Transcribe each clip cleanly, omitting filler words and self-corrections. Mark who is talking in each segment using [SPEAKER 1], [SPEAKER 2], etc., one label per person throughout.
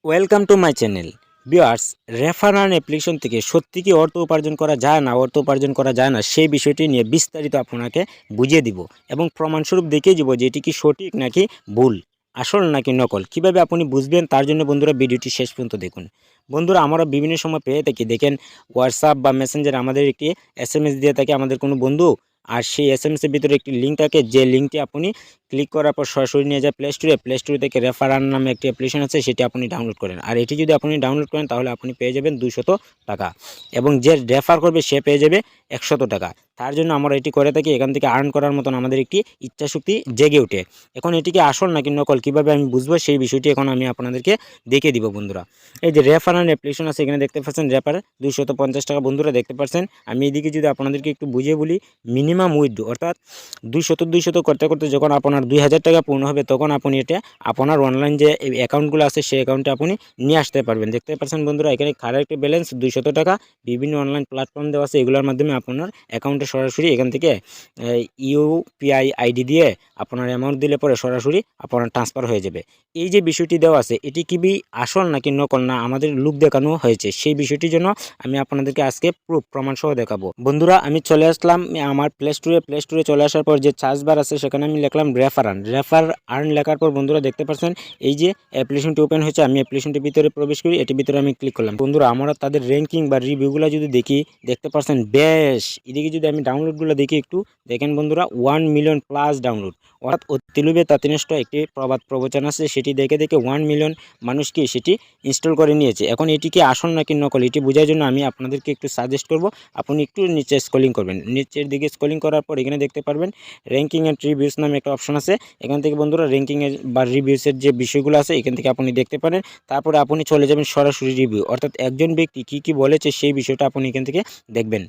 [SPEAKER 1] Welcome to my channel viewers. Referral application থেকে সত্যি কি অর্থ উপার্জন করা যায় না সেই বিষয়টি নিয়ে বিস্তারিত আপনাকে বুঝিয়ে দিব এবং প্রমাণস্বরূপ দেখিয়ে দিব যে এটি কি সঠিক নাকি ভুল, আসল নাকি নকল। কিভাবে আপনি বুঝবেন তার জন্য বন্ধুরা ভিডিওটি শেষ পর্যন্ত দেখুন। বন্ধুরা, আমরা বিভিন্ন সময় পেয়ে থাকি, দেখেন হোয়াটসঅ্যাপ বা মেসেঞ্জারে আমাদের একটি SMS দিয়ে থাকে আমাদের কোনো বন্ধু, আর সেই SMS এর ভিতরে একটি লিঙ্ক থাকে, যে লিঙ্কটি আপনি ক্লিক করার পর সরাসরি নিয়ে যায় প্লে স্টোরে থেকে রেফারাল নামে একটি অ্যাপ্লিকেশন আছে, সেটি আপনি ডাউনলোড করেন। আর এটি যদি আপনি ডাউনলোড করেন তাহলে আপনি পেয়ে যাবেন 200 টাকা, এবং যে রেফার করবে সে পেয়ে যাবে 100 টাকা। তার জন্য আমরা এটি করে থাকি, এখান থেকে আর্ন করার মতন আমাদের একটি ইচ্ছাশক্তি জেগে ওঠে। এখন এটিকে আসল নাকি নকল কীভাবে আমি বুঝবো সেই বিষয়টি এখন আমি আপনাদেরকে দেখিয়ে দিব। বন্ধুরা, এই যে রেফারেল অ্যাপ্লিকেশন আছে, এখানে দেখতে পাচ্ছেন রেফার 250 টাকা। বন্ধুরা দেখতে পাচ্ছেন, আমি এদিকে যদি আপনাদেরকে একটু বুঝিয়ে বলি, মিনিমাম উইথড্র অর্থাৎ 200 করতে করতে যখন আপনার 2000 টাকা পূর্ণ হবে তখন আপনি এটা আপনার অনলাইন যে অ্যাকাউন্টগুলো আছে সেই অ্যাকাউন্টে আপনি নিয়ে আসতে পারবেন। দেখতে পাচ্ছেন বন্ধুরা, এখানে কারেক্ট ব্যালেন্স 200 টাকা। বিভিন্ন অনলাইন প্ল্যাটফর্ম দেওয়া আছে, এগুলোর মাধ্যমে আপনার অ্যাকাউন্টে সরাসরি এখান থেকে ইউপিআই আইডি দিয়ে আপনার অ্যামাউন্ট দিলে পরে সরাসরি আপনার ট্রান্সফার হয়ে যাবে। এই যে বিষয়টি দেওয়া আছে, এটি কি আসল নাকি নকল, না আমাদের লুক দেখানো হয়েছে, সেই বিষয়টির জন্য আমি আপনাদেরকে আজকে প্রমাণ সহ দেখাবো। বন্ধুরা, আমি চলে আসলাম আমার প্লে স্টোরে চলে আসার পর যে সার্চ বার আছে সেখানে আমি লিখলাম রেফার আর্ন লেখার পর বন্ধুরা দেখতে পাচ্ছেন এই যে অ্যাপ্লিকেশনটি ওপেন হয়েছে। আমি অ্যাপ্লিকেশনটির ভিতরে প্রবেশ করি, এটির ভিতরে আমি ক্লিক করলাম। বন্ধুরা, আমরা তাদের র্যাঙ্কিং বা রিভিউগুলো যদি দেখি, দেখতে পাচ্ছেন বেশ। এদিকে যদি আমি ডাউনলোডগুলো দেখি একটু দেখেন বন্ধুরা, 1 মিলিয়ন প্লাস ডাউনলোড, অর্থাৎ অতিলুবে তাতিনষ্ট একটি প্রবাদ প্রবচন আছে, সেটি দেখে 1 মিলিয়ন মানুষকে সেটি ইনস্টল করে নিয়েছে। এখন এটিকে আসল নাকি নকল এটি বোঝার জন্য আমি আপনাদেরকে একটু সাজেস্ট করব, আপনি একটু নিচে স্ক্রলিং করবেন। নিচের দিকে স্ক্রলিং করার পর এখানে দেখতে পারবেন র্যাঙ্কিং অ্যান্ড রিভিউস নামে একটা অপশন আছে। এখান থেকে বন্ধুরা র্যাঙ্কিংয়ের বা রিভিউসের যে বিষয়গুলো আছে এখান থেকে আপনি দেখতে পারেন। তারপরে আপনি চলে যাবেন সরাসরি রিভিউ, অর্থাৎ একজন ব্যক্তি কী বলেছে সেই বিষয়টা আপনি এখান থেকে দেখবেন।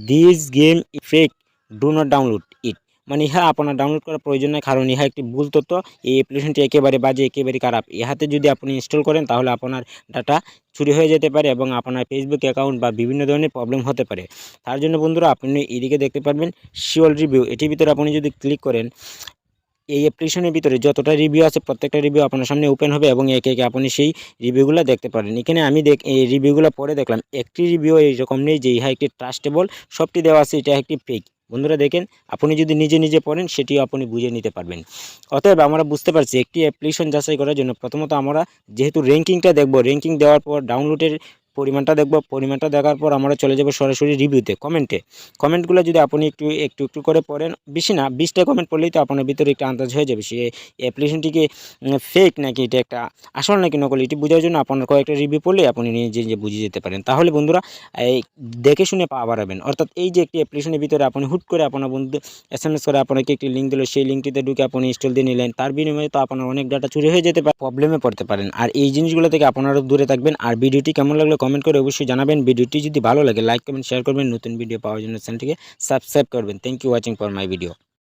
[SPEAKER 1] This game effect, do not download ইট, মানে ইহা আপনার ডাউনলোড করার প্রয়োজন নেই, কারণ ইহা একটি ভুল তথ্য। এই অ্যাপ্লিকেশনটি একেবারে বাজে, একেবারে খারাপ। ইহাতে যদি আপনি ইনস্টল করেন তাহলে আপনার ডাটা চুরি হয়ে যেতে পারে এবং আপনার ফেসবুক অ্যাকাউন্ট বা বিভিন্ন ধরনের প্রবলেম হতে পারে। তার জন্য বন্ধুরা, আপনি এদিকে দেখতে পারবেন শিওর রিভিউ, এটির ভিতরে আপনি যদি ক্লিক করেন, এই অ্যাপ্লিকেশনের ভিতরে যতটা রিভিউ আছে প্রত্যেকটা রিভিউ আপনার সামনে ওপেন হবে এবং একে একে আপনি সেই রিভিউগুলো দেখতে পারেন। এখানে আমি এই রিভিউগুলো পরে দেখলাম, একটি রিভিউ এইরকম নেই যে ইহা একটি ট্রাস্টেবল, সবটি দেওয়া আছে এটা একটি ফেক। বন্ধুরা দেখেন, আপনি যদি নিজে পড়েন সেটিও আপনি বুঝে নিতে পারবেন। অতএব আমরা বুঝতে পারছি একটি অ্যাপ্লিকেশন যাচাই করার জন্য প্রথমত আমরা যেহেতু র্যাঙ্কিংটা দেখব, র্যাঙ্কিং দেওয়ার পর ডাউনলোডের পরিমাণটা দেখব, পরিমাণটা দেখার পর আমরা চলে যাব সরাসরি রিভিউতে, কমেন্টগুলো যদি আপনি একটু করে পড়েন, বেশি না 20টা কমেন্ট পড়লেই তো আপনার ভিতরে একটা আন্দাজ হয়ে যাবে সে অ্যাপ্লিকেশনটিকে ফেক নাকি এটা একটা আসল নাকি নকল। এটি বোঝার জন্য আপনার কয়েকটা রিভিউ পড়লে আপনি নিজে বুঝে যেতে পারেন। তাহলে বন্ধুরা, এই দেখে শুনে পা বাড়াবেন। অর্থাৎ এই যে একটি অ্যাপ্লিকেশনের ভিতরে আপনি হুট করে আপনার বন্ধু SMS করে আপনাকে একটি লিঙ্ক দিল, সেই লিঙ্কটিতে ঢুকে আপনি ইনস্টল দিয়ে নিলেন, তার বিনিময়ে তো আপনার অনেক ডাটা চুরি হয়ে যেতে পারে, প্রবলেমে পড়তে পারেন। আর এই জিনিসগুলো থেকে আপনারা দূরে থাকবেন। আর ভিডিওটি কেমন লাগলো কমেন্ট করে অবশ্যই জানাবেন। ভিডিওটি যদি ভালো লাগে লাইক কমেন্ট শেয়ার করবেন। নতুন ভিডিও পাওয়ার জন্য চ্যানেলটিকে সাবস্ক্রাইব করবেন। Thank you watching for my video.